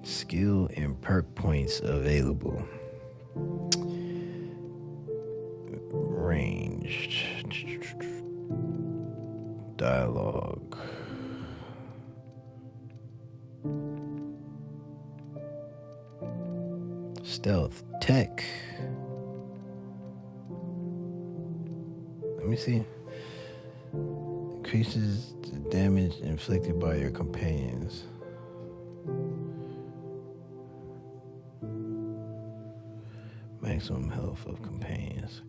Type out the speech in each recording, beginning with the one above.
Skill and perk points available. Ranged. Dialogue. Stealth. Tech. Let me see. Increases the damage inflicted by your companions. Maximum health of companions.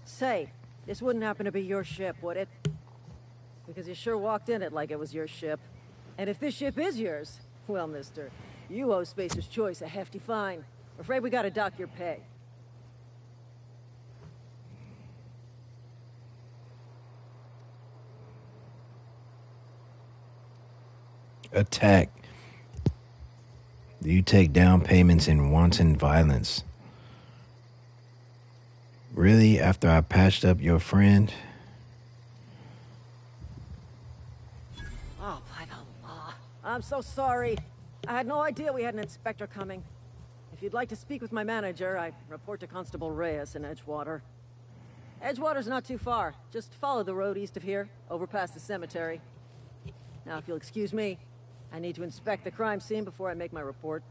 Say, this wouldn't happen to be your ship, would it? Because you sure walked in it like it was your ship. And if this ship is yours, well, mister, you owe Spacer's Choice a hefty fine. I'm afraid we gotta dock your pay. Attack. You take down payments in wanton violence. Really? After I patched up your friend? Oh, by the law. I'm so sorry. I had no idea we had an inspector coming. If you'd like to speak with my manager, I report to Constable Reyes in Edgewater. Edgewater's not too far. Just follow the road east of here, over past the cemetery. Now, if you'll excuse me, I need to inspect the crime scene before I make my report.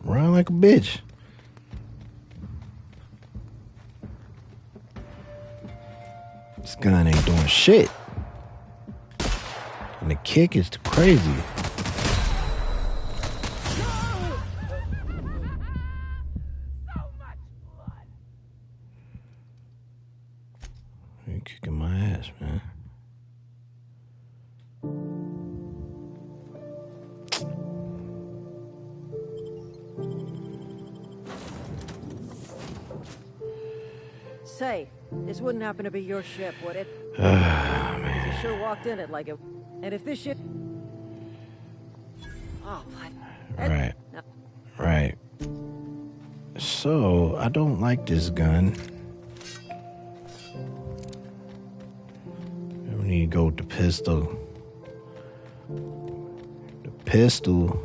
Run like a bitch. This gun ain't doing shit. And the kick is crazy. say, this wouldn't happen to be your ship, would it? Man. You sure walked in it like it... And if this ship... Oh, what? Right. No. Right. So, I don't like this gun. We need to go with the pistol. The pistol.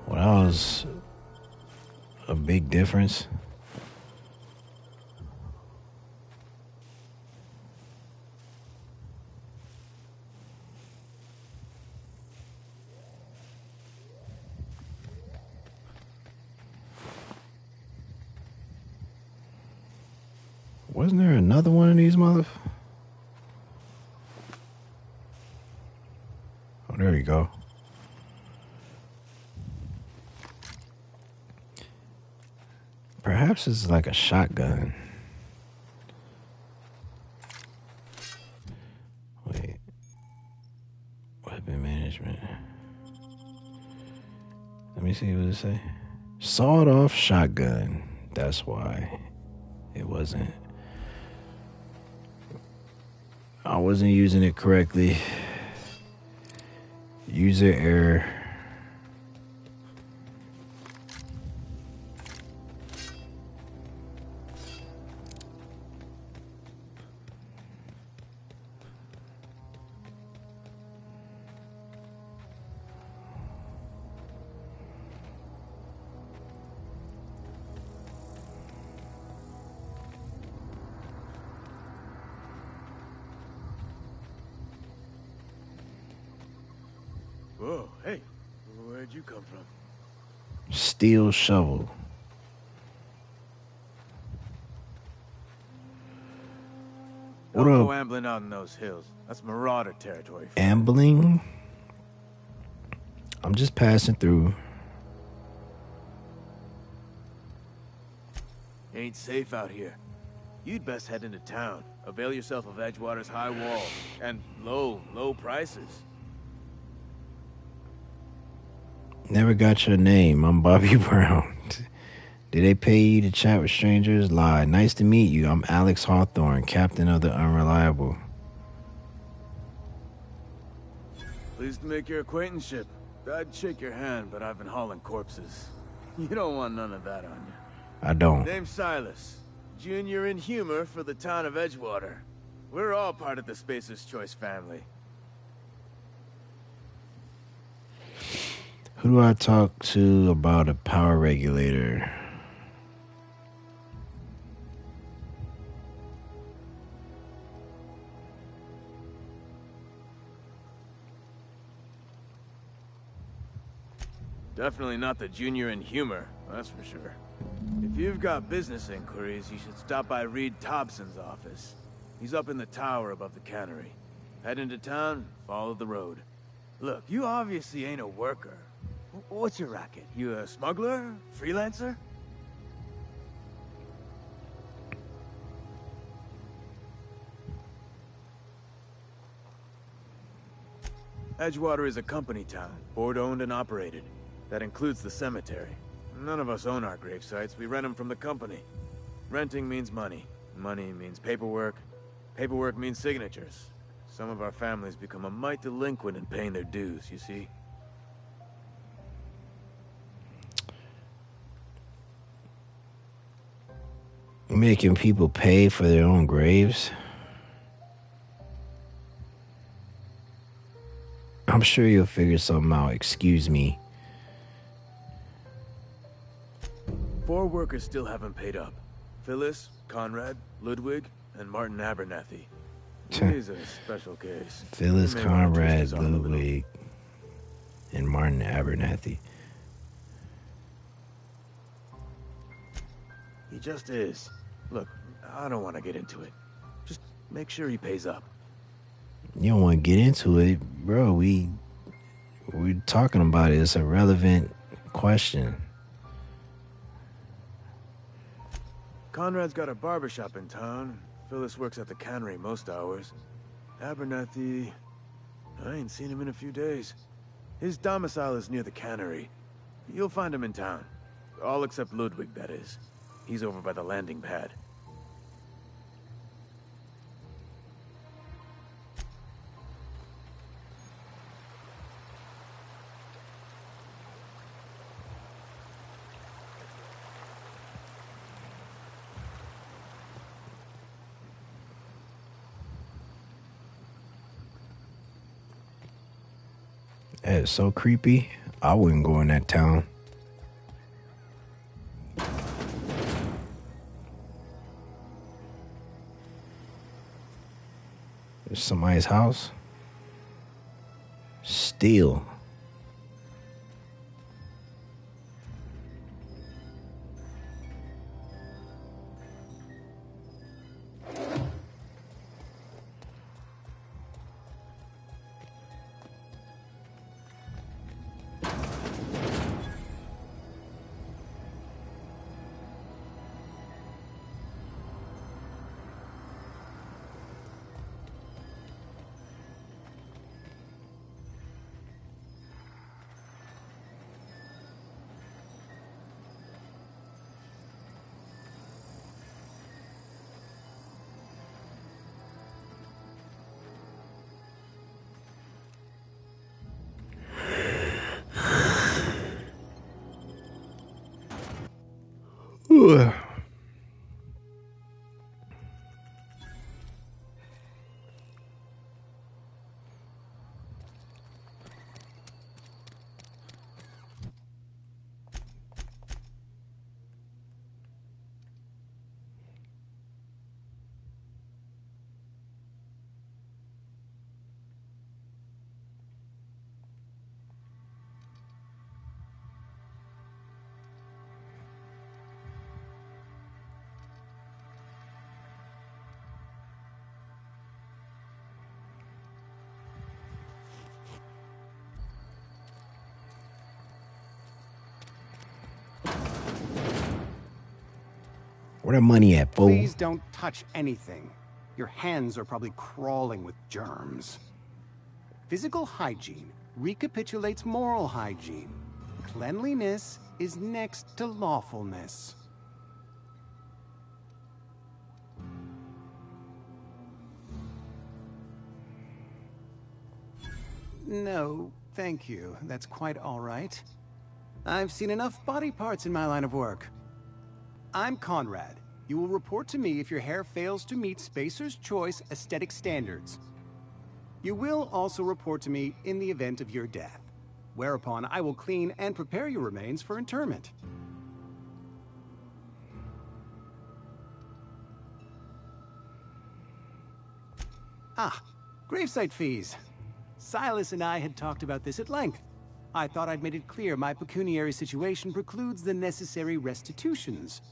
Well, that was a big difference. Wasn't there another one of these Oh, there you go. Perhaps it's like a shotgun. Wait. Weapon management. Let me see what it say. Sawed-off shotgun. That's why it wasn't. I wasn't using it correctly. User error. Whoa, hey, where'd you come from? Steel shovel. What Don't up? go ambling out in those hills. That's marauder territory. Ambling? I'm just passing through. Ain't safe out here. You'd best head into town. Avail yourself of Edgewater's high walls and low prices. Never got your name. I'm Bobby Brown. Did they pay you to chat with strangers? Lie. Nice to meet you. I'm Alex Hawthorne, captain of the Unreliable. Pleased to make your acquaintanceship. I'd shake your hand, but I've been hauling corpses. You don't want none of that on you. I don't. Name's Silas. Junior in humor for the town of Edgewater. We're all part of the Spacer's Choice family. Who do I talk to about a power regulator? Definitely not the junior in humor, that's for sure. If you've got business inquiries, you should stop by Reed Thompson's office. He's up in the tower above the cannery. Head into town, follow the road. Look, you obviously ain't a worker. What's your racket? You a smuggler? Freelancer? Edgewater is a company town, board-owned and operated. That includes the cemetery. None of us own our grave sites. We rent them from the company. Renting means money. Money means paperwork. Paperwork means signatures. Some of our families become a mite delinquent in paying their dues, you see? Making people pay for their own graves? I'm sure you'll figure something out. Excuse me. 4 workers still haven't paid up. Phyllis, Conrad, Ludwig, and Martin Abernathy. He's a special case. Phyllis, You may wanna twist Conrad, his arm a little. Ludwig, and Martin Abernathy. He just is. Look, I don't want to get into it. Just Make sure he pays up. You don't want to get into it, bro. We're talking about it. It's a relevant question. Conrad's got a barbershop in town. Phyllis works at the cannery most hours. Abernathy... I ain't seen him in a few days. His domicile is near the cannery. You'll find him in town. All except Ludwig, that is. He's over by the landing pad. That's so creepy. I wouldn't go in that town. There's somebody's house. Steal. Ugh. Where the money at, fool? Please don't touch anything. Your hands are probably crawling with germs. Physical hygiene recapitulates moral hygiene. Cleanliness is next to lawfulness. No, thank you. That's quite all right. I've seen enough body parts in my line of work. I'm Conrad. You will report to me if your hair fails to meet Spacer's Choice aesthetic standards. You will also report to me in the event of your death, whereupon I will clean and prepare your remains for interment. Ah, gravesite fees. Silas and I had talked about this at length. I thought I'd made it clear my pecuniary situation precludes the necessary restitutions.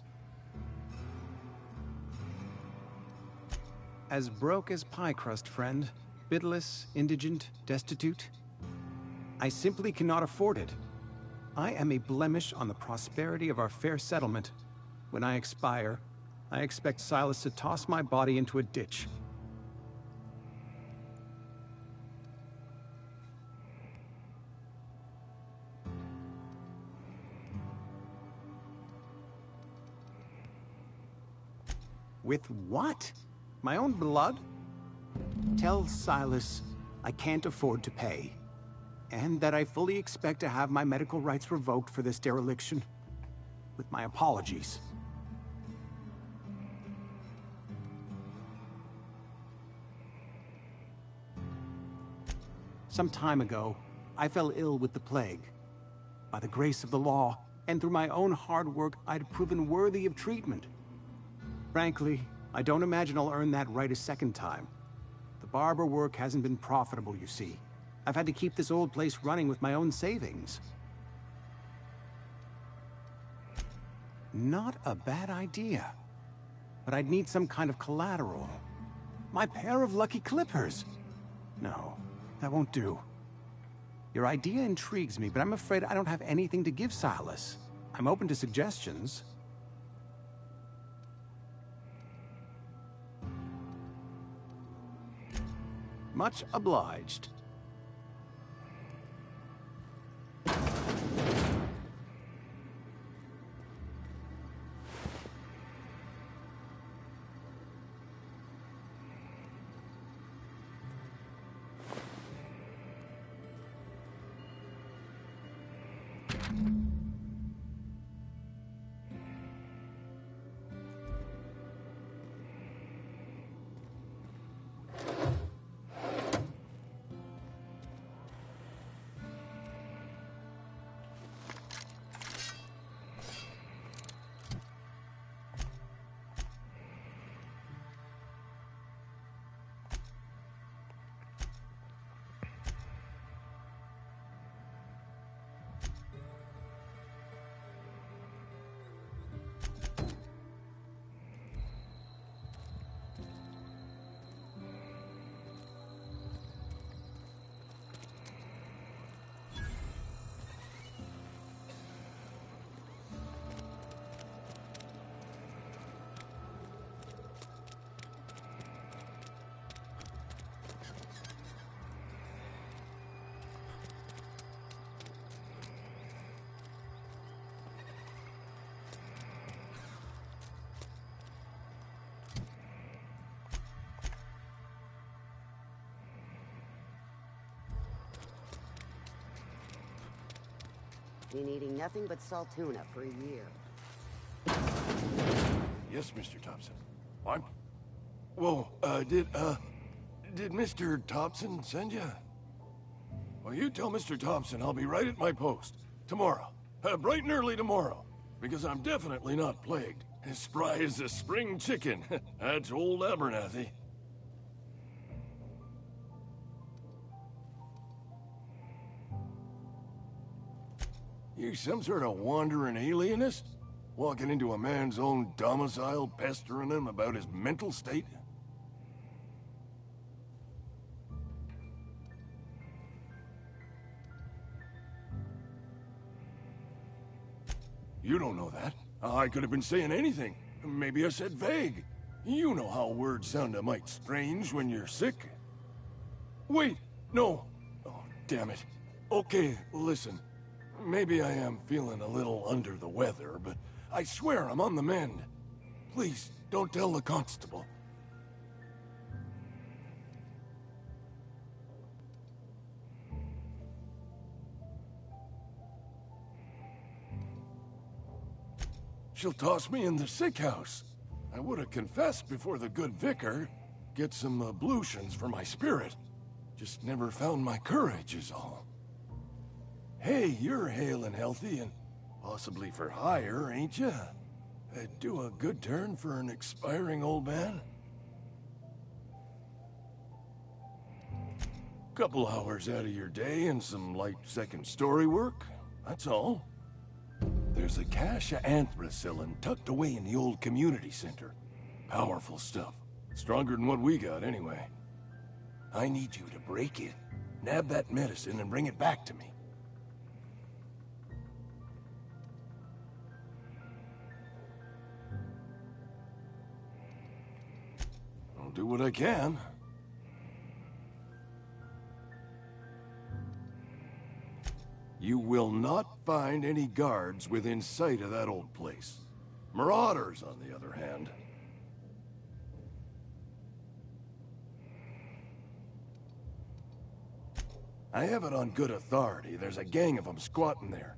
As broke as pie crust, friend. Bidless, indigent, destitute. I simply cannot afford it. I am a blemish on the prosperity of our fair settlement. When I expire, I expect Silas to toss my body into a ditch. With what? My own blood? Tell Silas I can't afford to pay, and that I fully expect to have my medical rights revoked for this dereliction. With my apologies. Some time ago, I fell ill with the plague. By the grace of the law, and through my own hard work, I'd proven worthy of treatment. Frankly, I don't imagine I'll earn that right a second time. The barber work hasn't been profitable, you see. I've had to keep this old place running with my own savings. Not a bad idea. But I'd need some kind of collateral. My pair of lucky clippers. No, that won't do. Your idea intrigues me, but I'm afraid I don't have anything to give Silas. I'm open to suggestions. Much obliged. Been eating nothing but salt tuna for a year. Yes, Mr. Thompson. What? Whoa, did Mr. Thompson send you? Well, you tell Mr. Thompson I'll be right at my post. Tomorrow. Bright and early tomorrow. Because I'm definitely not plagued. As spry as a spring chicken. That's old Abernathy. You some sort of wandering alienist? Walking into a man's own domicile, pestering him about his mental state? You don't know that. I could have been saying anything. Maybe I said vague. You know how words sound a mite strange when you're sick. Wait, no. Oh, damn it. Okay, listen. Maybe I am feeling a little under the weather, but I swear I'm on the mend. Please, don't tell the constable. She'll toss me in the sick house. I would have confessed before the good vicar. Get some ablutions for my spirit. Just never found my courage is all. Hey, you're hale and healthy and possibly for hire, ain't ya? Do a good turn for an expiring old man? Couple hours out of your day and some light second story work, that's all. There's a cache of anthracillin tucked away in the old community center. Powerful stuff. Stronger than what we got, anyway. I need you to break in, nab that medicine, and bring it back to me. I'll do what I can. You will not find any guards within sight of that old place. Marauders, on the other hand. I have it on good authority. There's a gang of them squatting there.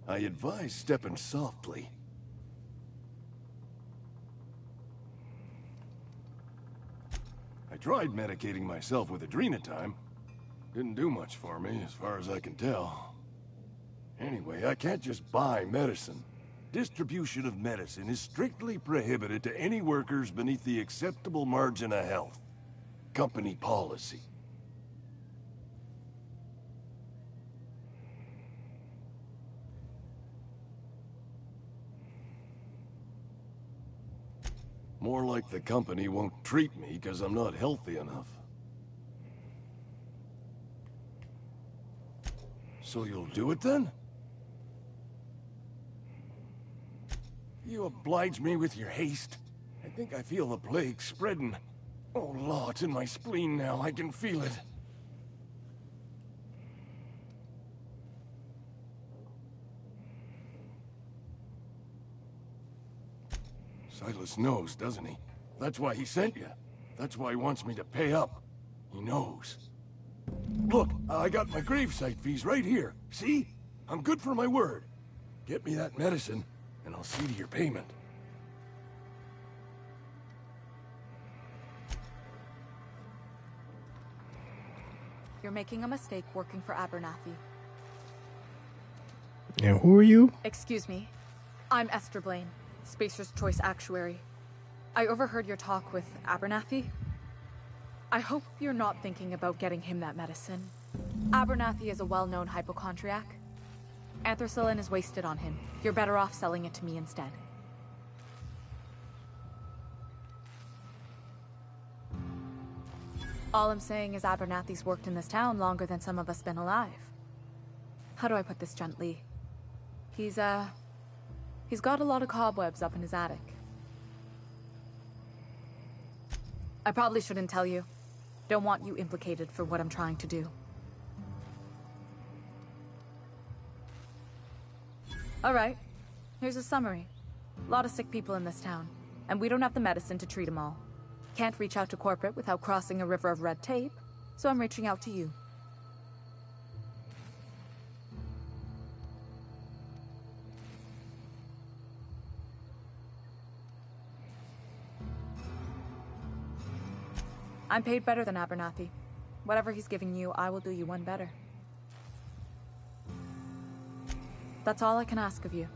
I advise stepping softly. I tried medicating myself with Adrenatime. Didn't do much for me, as far as I can tell. Anyway, I can't just buy medicine. Distribution of medicine is strictly prohibited to any workers beneath the acceptable margin of health. Company policy. More like the company won't treat me because I'm not healthy enough. So you'll do it then? You oblige me with your haste. I think I feel the plague spreading. Oh, Law, it's in my spleen now. I can feel it. Silas knows, doesn't he? That's why he sent you. That's why he wants me to pay up. He knows. Look, I got my gravesite fees right here. See? I'm good for my word. Get me that medicine, and I'll see to your payment. You're making a mistake working for Abernathy. And who are you? Excuse me. I'm Esther Blaine, Spacer's Choice Actuary. I overheard your talk with Abernathy. I hope you're not thinking about getting him that medicine. Abernathy is a well-known hypochondriac. Anthracillin is wasted on him. You're better off selling it to me instead. All I'm saying is Abernathy's worked in this town longer than some of us been alive. How do I put this gently? He's got a lot of cobwebs up in his attic. I probably shouldn't tell you. Don't want you implicated for what I'm trying to do. Alright, here's a summary. A lot of sick people in this town, and we don't have the medicine to treat them all. Can't reach out to corporate without crossing a river of red tape, so I'm reaching out to you. I'm paid better than Abernathy. Whatever he's giving you, I will do you one better. That's all I can ask of you.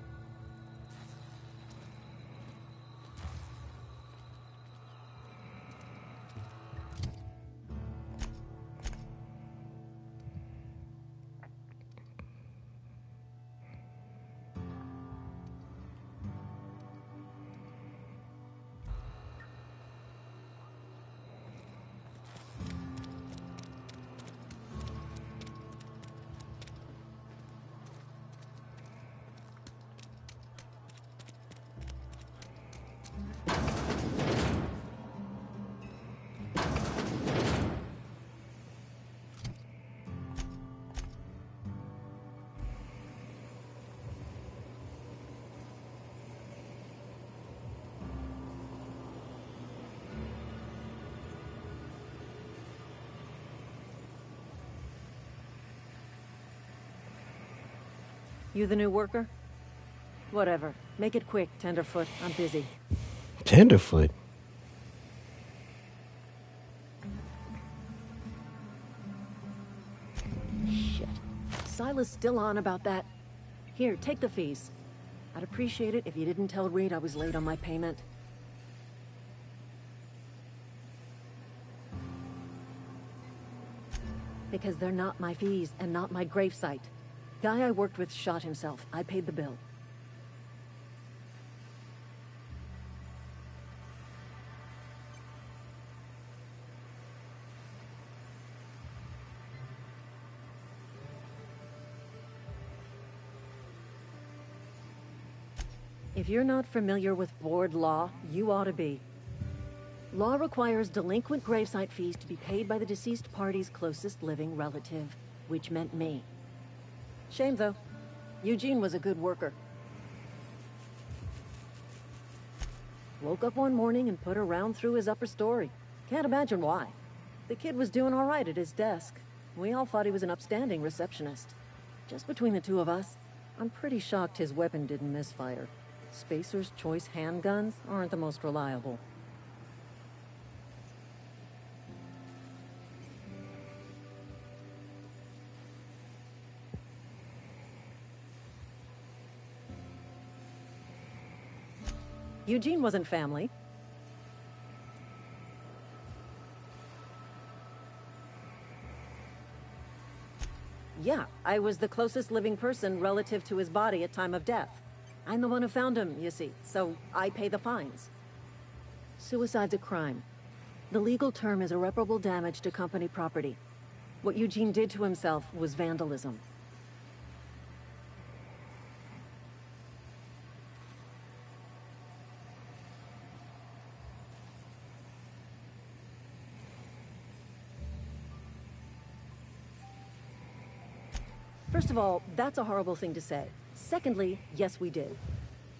You the new worker? Whatever. Make it quick, Tenderfoot. I'm busy. Tenderfoot? Shit. Silas still on about that. Here, take the fees. I'd appreciate it if you didn't tell Reed I was late on my payment. Because they're not my fees and not my gravesite. Guy I worked with shot himself. I paid the bill. If you're not familiar with board law, you ought to be. Law requires delinquent gravesite fees to be paid by the deceased party's closest living relative, which meant me. Shame, though. Eugene was a good worker. Woke up one morning and put a round through his upper story. Can't imagine why. The kid was doing all right at his desk. We all thought he was an upstanding receptionist. Just between the two of us, I'm pretty shocked his weapon didn't misfire. Spacer's Choice handguns aren't the most reliable. Eugene wasn't family. Yeah, I was the closest living person relative to his body at time of death. I'm the one who found him, you see, so I pay the fines. Suicide's a crime. The legal term is irreparable damage to company property. What Eugene did to himself was vandalism. First of all, that's a horrible thing to say. Secondly, yes, we did.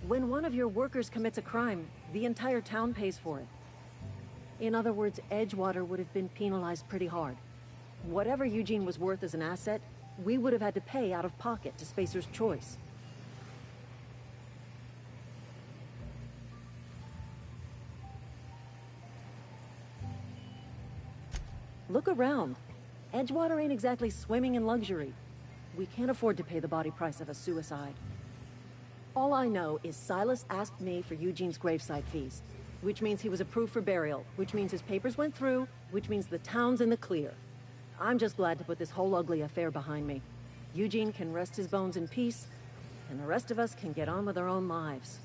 When one of your workers commits a crime, the entire town pays for it. In other words, Edgewater would have been penalized pretty hard. Whatever Eugene was worth as an asset, we would have had to pay out of pocket to Spacer's Choice. Look around. Edgewater ain't exactly swimming in luxury. We can't afford to pay the body price of a suicide. All I know is Silas asked me for Eugene's gravesite fees, which means he was approved for burial, which means his papers went through, which means the town's in the clear. I'm just glad to put this whole ugly affair behind me. Eugene can rest his bones in peace, and the rest of us can get on with our own lives.